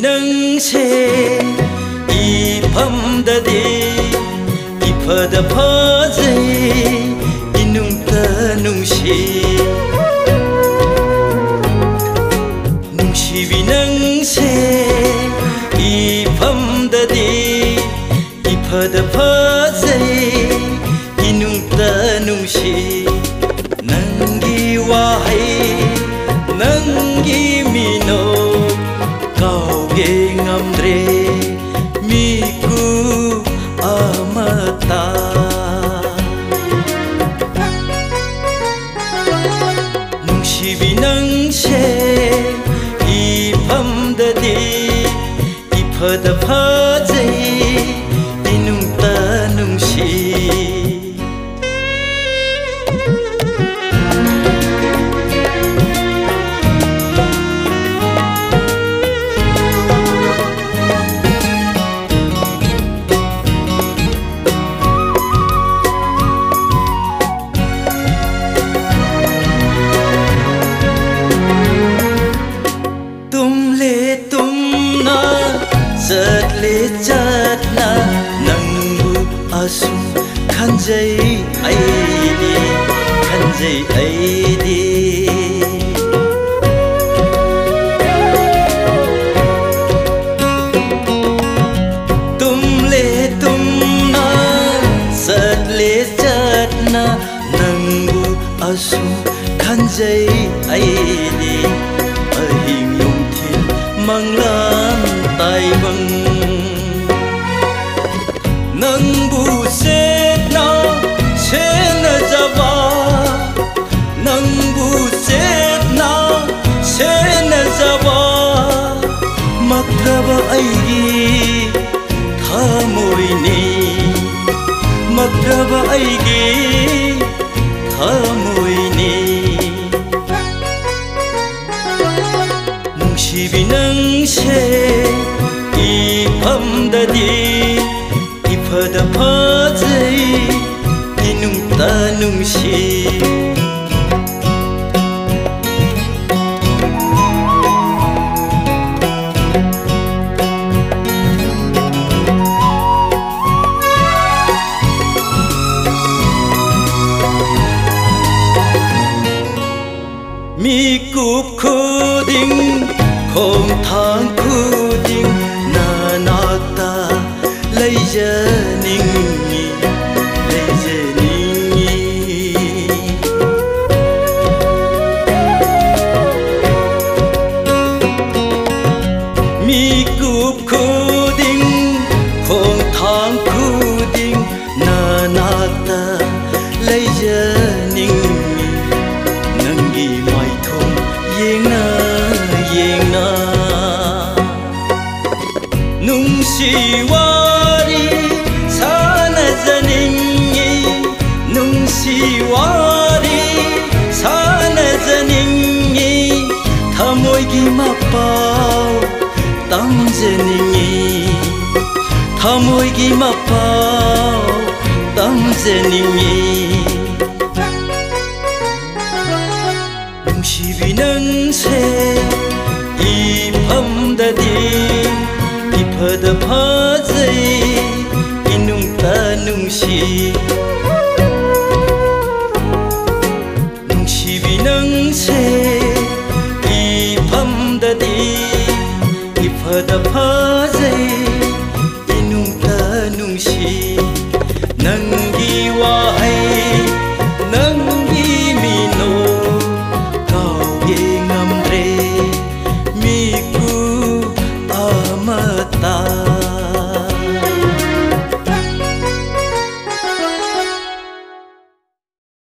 नंसे इफामददि इफादा फाजै इनुंता नुंसि नुंसिबि नंसे इफामददि इफादा फाजै इनुंता नुंसि नंगी वाहै नंगी मिनो kauge ngamdre miku amata nungsibi nangse ifamdadi ifada phajai inungta nungsi Jatle jatna nangbu asum khanjai aidi khanjai aidi tumle tumna jatle jatna nangbu asum khanjai aidi ahing yongthin manglam tai bang nangbu setna sena java nangbu setna sena java makraba aigi thamoini makraba aigi thamoini nungsibi nangse ifamdadi ifada phajai inungta nungsi mikup khuding khom thang khuding nanakta leijaningi mikup khuding khom thang khuding nanakta leijaningi nangi maithom yengna yengna nungsi wari sana janingi nungsi wari sana janingi thamoi gi mapau tam janingi thamoi gi mapau tam janingi nungsibi nangse ifamdadi ifada phajai inungta nungsi